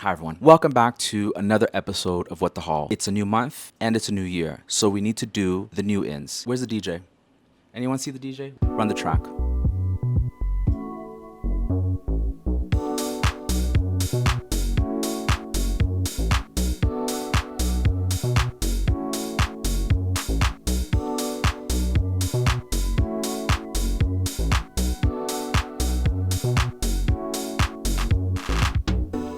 Hi everyone, welcome back to another episode of What the Hall. It's a new month and it's a new year, so we need to do the new ins. Where's the DJ? Anyone see the DJ? Run the track.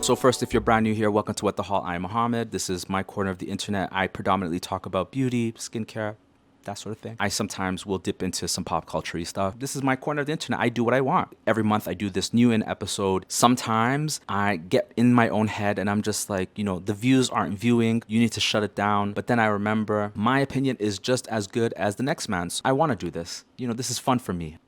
So first, if you're brand new here, welcome to What the Hall. I'm Mohammed. This is my corner of the internet. I predominantly talk about beauty, skincare, that sort of thing. I sometimes will dip into some pop culture stuff. This is my corner of the internet. I do what I want. Every month I do this new in episode. Sometimes I get in my own head and I'm just like, the views aren't viewing. You need to shut it down. But then I remember my opinion is just as good as the next man's. I want to do this. This is fun for me.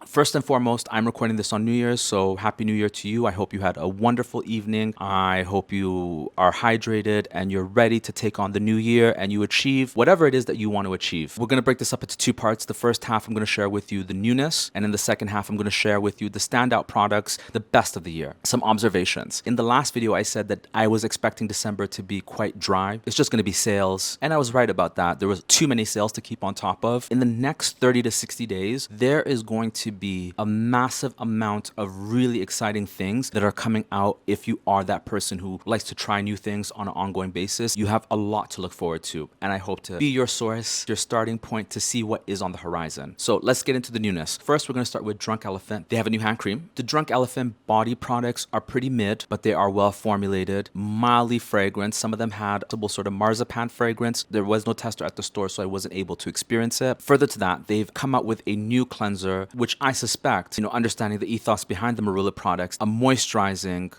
First and foremost, I'm recording this on New Year's, so Happy New Year to you. I hope you had a wonderful evening. I hope you are hydrated and you're ready to take on the new year and you achieve whatever it is that you want to achieve. We're going to break this up into two parts. The first half, I'm going to share with you the newness, and in the second half, I'm going to share with you the standout products, the best of the year. Some observations. In the last video, I said that I was expecting December to be quite dry. It's just going to be sales, and I was right about that. There was too many sales to keep on top of. In the next 30 to 60 days, there is going to be a massive amount of really exciting things that are coming out. If you are that person who likes to try new things on an ongoing basis, you have a lot to look forward to, and I hope to be your source, your starting point to see what is on the horizon. So let's get into the newness. First, we're going to start with Drunk Elephant. They have a new hand cream. The Drunk Elephant body products are pretty mid, but they are well formulated, mildly fragrant. Some of them had a sort of marzipan fragrance. There was no tester at the store, so I wasn't able to experience it. Further to that, they've come out with a new cleanser, which I suspect, understanding the ethos behind the Marula products, a moisturizing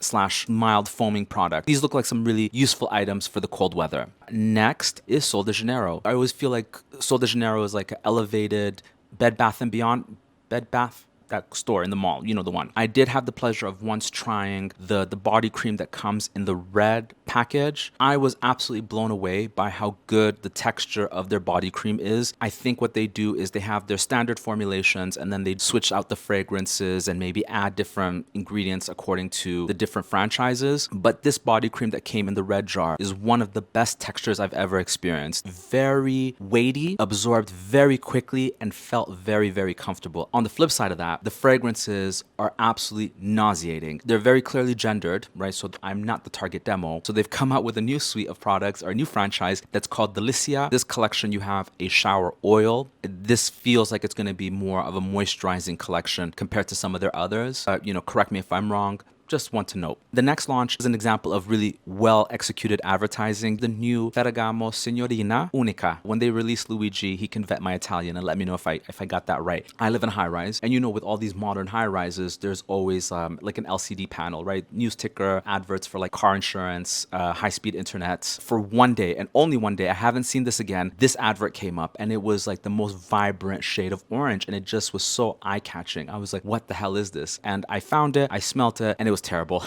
/ mild foaming product. These look like some really useful items for the cold weather. Next is Sol de Janeiro. I always feel like Sol de Janeiro is like an elevated Bed Bath & Beyond, that store in the mall, the one. I did have the pleasure of once trying the body cream that comes in the red package. I was absolutely blown away by how good the texture of their body cream is. I think what they do is they have their standard formulations and then they switch out the fragrances and maybe add different ingredients according to the different franchises. But this body cream that came in the red jar is one of the best textures I've ever experienced. Very weighty, absorbed very quickly, and felt very, very comfortable. On the flip side of that, the fragrances are absolutely nauseating. They're very clearly gendered, right? So I'm not the target demo. So they've come out with a new suite of products or a new franchise that's called Delícia. This collection, you have a shower oil. This feels like it's going to be more of a moisturizing collection compared to some of their others. Correct me if I'm wrong. Just want to note. The next launch is an example of really well-executed advertising. The new Ferragamo Signorina Unica. When they released Luigi, he can vet my Italian and let me know if I got that right. I live in a high-rise, and with all these modern high-rises, there's always like an LCD panel, right? News ticker, adverts for like car insurance, high-speed internet. For one day, and only one day, I haven't seen this again, this advert came up, and it was like the most vibrant shade of orange, and it just was so eye-catching. I was like, what the hell is this? And I found it, I smelt it, and it was terrible.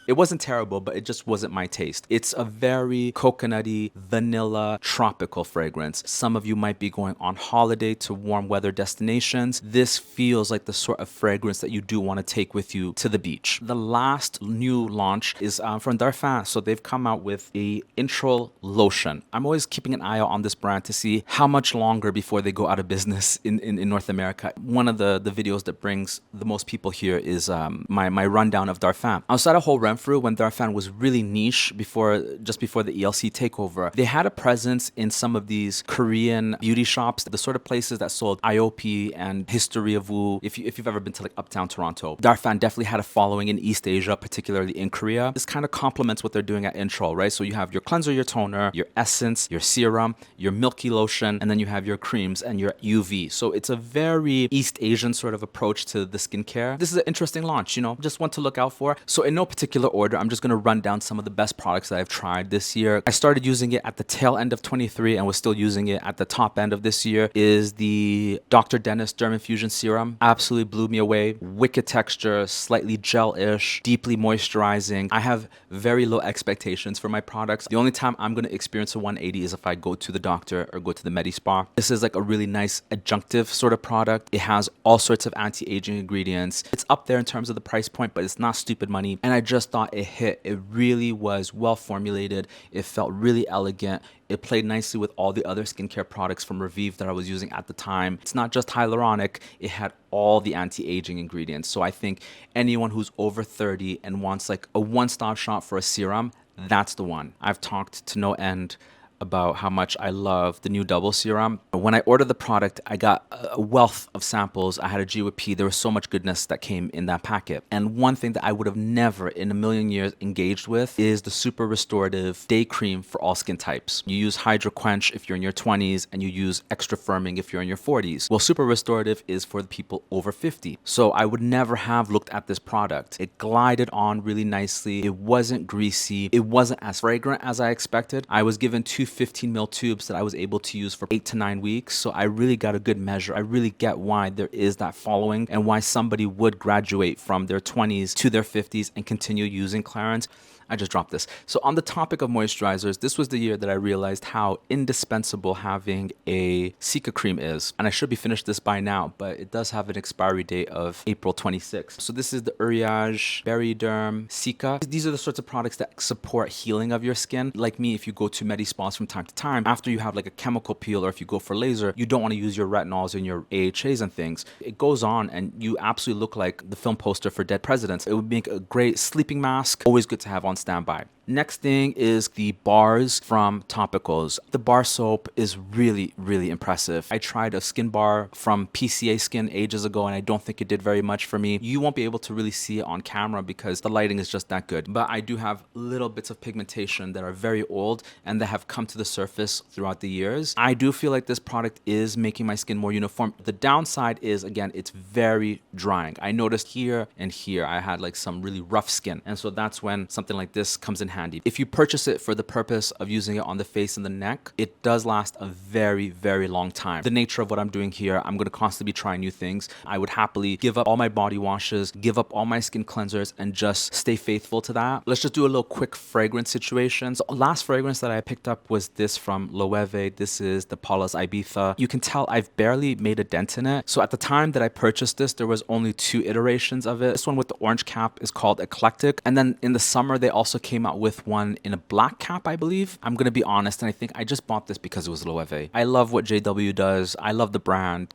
It wasn't terrible, but it just wasn't my taste. It's a very coconutty, vanilla, tropical fragrance. Some of you might be going on holiday to warm weather destinations. This feels like the sort of fragrance that you do want to take with you to the beach. The last new launch is from Darphin. So they've come out with a Intral Lotion. I'm always keeping an eye out on this brand to see how much longer before they go out of business in North America. One of the videos that brings the most people here is my rundown of Darphin. Outside of whole when Darphin was really niche just before the ELC takeover, they had a presence in some of these Korean beauty shops, the sort of places that sold IOP and History of Woo. If you've ever been to like uptown Toronto, Darphin definitely had a following in East Asia, particularly in Korea. This kind of complements what they're doing at Intral, right? So you have your cleanser, your toner, your essence, your serum, your milky lotion, and then you have your creams and your UV. So it's a very East Asian sort of approach to the skincare. This is an interesting launch, just one to look out for. So in no particular order, I'm just going to run down some of the best products that I've tried this year. I started using it at the tail end of 23 and was still using it at the top end of this year. Is the Dr. Dennis Derminfusions serum. Absolutely blew me away. Wicked texture, slightly gel-ish, deeply moisturizing. I have very low expectations for my products. The only time I'm going to experience a 180 is if I go to the doctor or go to the Medi Spa. This is like a really nice adjunctive sort of product. It has all sorts of anti-aging ingredients. It's up there in terms of the price point, but it's not stupid money. And I just just thought it hit. It really was well formulated. It felt really elegant. It played nicely with all the other skincare products from Revive that I was using at the time. It's not just hyaluronic, it had all the anti-aging ingredients. So I think anyone who's over 30 and wants like a one-stop shop for a serum, that's the one. I've talked to no end about how much I love the new double serum. When I ordered the product, I got a wealth of samples. I had a G with P. There was so much goodness that came in that packet. And one thing that I would have never in a million years engaged with is the super restorative day cream for all skin types. You use Hydra Quench if you're in your 20s and you use Extra Firming if you're in your 40s. Well, super restorative is for the people over 50. So I would never have looked at this product. It glided on really nicely. It wasn't greasy. It wasn't as fragrant as I expected. I was given two 15 ml tubes that I was able to use for 8 to 9 weeks. So I really got a good measure. I really get why there is that following and why somebody would graduate from their 20s to their 50s and continue using Clarins. I just dropped this. So on the topic of moisturizers, this was the year that I realized how indispensable having a Cica cream is. And I should be finished this by now, but it does have an expiry date of April 26th. So this is the Uriage Bariéderm-Cica. These are the sorts of products that support healing of your skin. Like me, if you go to medi spas from time to time, after you have like a chemical peel or if you go for laser, you don't want to use your retinols and your AHAs and things. It goes on and you absolutely look like the film poster for Dead Presidents. It would make a great sleeping mask. Always good to have on standby. Next thing is the bars from Topicals. The bar soap is really, really impressive. I tried a skin bar from PCA Skin ages ago and I don't think it did very much for me. You won't be able to really see it on camera because the lighting is just that good. But I do have little bits of pigmentation that are very old and that have come to the surface throughout the years. I do feel like this product is making my skin more uniform. The downside is, again, it's very drying. I noticed here and here I had like some really rough skin. And so that's when something like this comes in handy. If you purchase it for the purpose of using it on the face and the neck, it does last a very, very long time. The nature of what I'm doing here, I'm going to constantly be trying new things. I would happily give up all my body washes, give up all my skin cleansers, and just stay faithful to that. Let's just do a little quick fragrance situation. So last fragrance that I picked up was this from Loewe. This is the Paula's Ibiza. You can tell I've barely made a dent in it. So at the time that I purchased this, there was only 2 iterations of it. This one with the orange cap is called Eclectic. And then in the summer, they also came out with one in a black cap, I believe. I'm going to be honest, and I think I just bought this because it was Loewe. I love what JW does. I love the brand.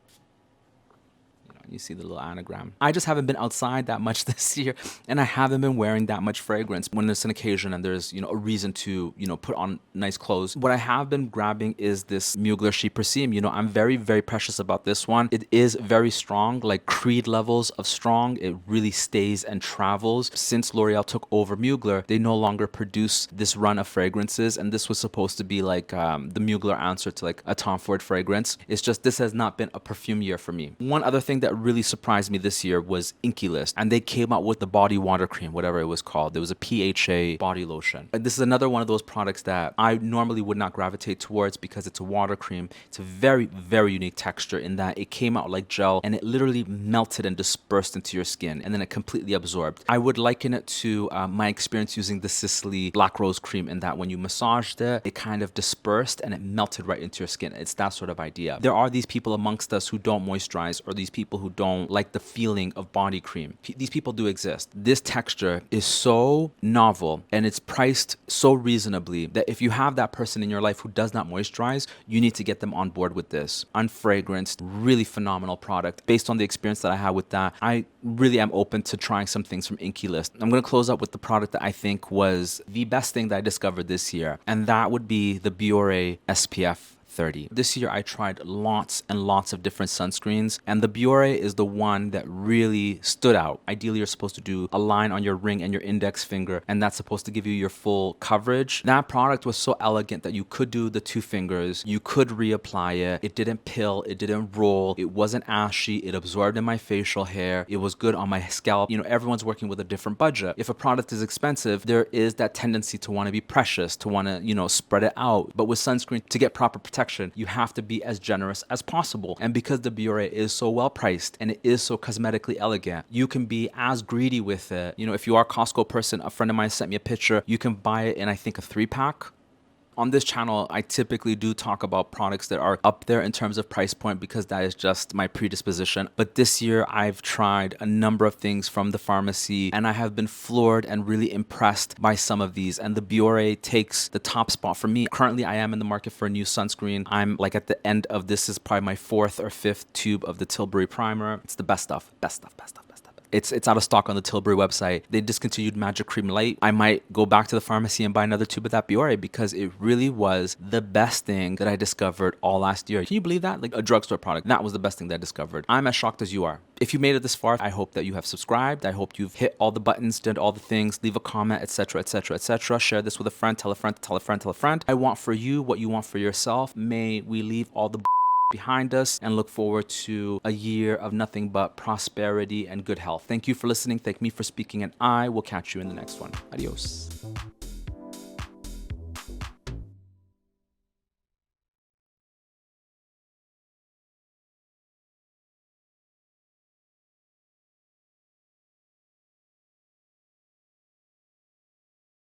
You see the little anagram. I just haven't been outside that much this year and I haven't been wearing that much fragrance when it's an occasion and there's, a reason to, put on nice clothes. What I have been grabbing is this Mugler Chyprissime. I'm very, very precious about this one. It is very strong, like Creed levels of strong. It really stays and travels. Since L'Oreal took over Mugler, they no longer produce this run of fragrances and this was supposed to be like the Mugler answer to like a Tom Ford fragrance. It's just this has not been a perfume year for me. One other thing that really surprised me this year was Inkey List, and they came out with the body water cream, whatever it was called. There was a PHA body lotion. And this is another one of those products that I normally would not gravitate towards because it's a water cream. It's a very, very unique texture in that it came out like gel and it literally melted and dispersed into your skin and then it completely absorbed. I would liken it to my experience using the Sicily Black Rose cream in that when you massaged it, it kind of dispersed and it melted right into your skin. It's that sort of idea. There are these people amongst us who don't moisturize or these people who don't like the feeling of body cream. These people do exist. This texture is so novel and it's priced so reasonably that if you have that person in your life who does not moisturize, you need to get them on board with this. Unfragranced, really phenomenal product. Based on the experience that I had with that, I really am open to trying some things from Inkey List. I'm going to close up with the product that I think was the best thing that I discovered this year, and that would be the Bioré SPF 30. This year I tried lots and lots of different sunscreens and the Bioré is the one that really stood out. Ideally you're supposed to do a line on your ring and your index finger and that's supposed to give you your full coverage. That product was so elegant that you could do the 2 fingers, you could reapply it, it didn't pill, it didn't roll, it wasn't ashy, it absorbed in my facial hair, it was good on my scalp. Everyone's working with a different budget. If a product is expensive, there is that tendency to want to be precious, to want to, spread it out. But with sunscreen, to get proper protection, you have to be as generous as possible. And because the Bioré is so well priced and it is so cosmetically elegant, you can be as greedy with it. If you are a Costco person, a friend of mine sent me a picture, you can buy it in I think a 3-pack. On this channel, I typically do talk about products that are up there in terms of price point because that is just my predisposition. But this year, I've tried a number of things from the pharmacy, and I have been floored and really impressed by some of these. And the Bioré takes the top spot for me. Currently, I am in the market for a new sunscreen. I'm like at the end of this is probably my 4th or 5th tube of the Tilbury primer. It's the best stuff, best stuff, best stuff. It's out of stock on the Tilbury website. They discontinued Magic Cream Light. I might go back to the pharmacy and buy another tube of that Bioré because it really was the best thing that I discovered all last year. Can you believe that? Like a drugstore product. That was the best thing that I discovered. I'm as shocked as you are. If you made it this far, I hope that you have subscribed. I hope you've hit all the buttons, did all the things, leave a comment, etc., etc., etc. Share this with a friend, tell a friend, tell a friend, tell a friend. I want for you what you want for yourself. May we leave all the behind us and look forward to a year of nothing but prosperity and good health. Thank you for listening. Thank me for speaking, and I will catch you in the next one. Adios.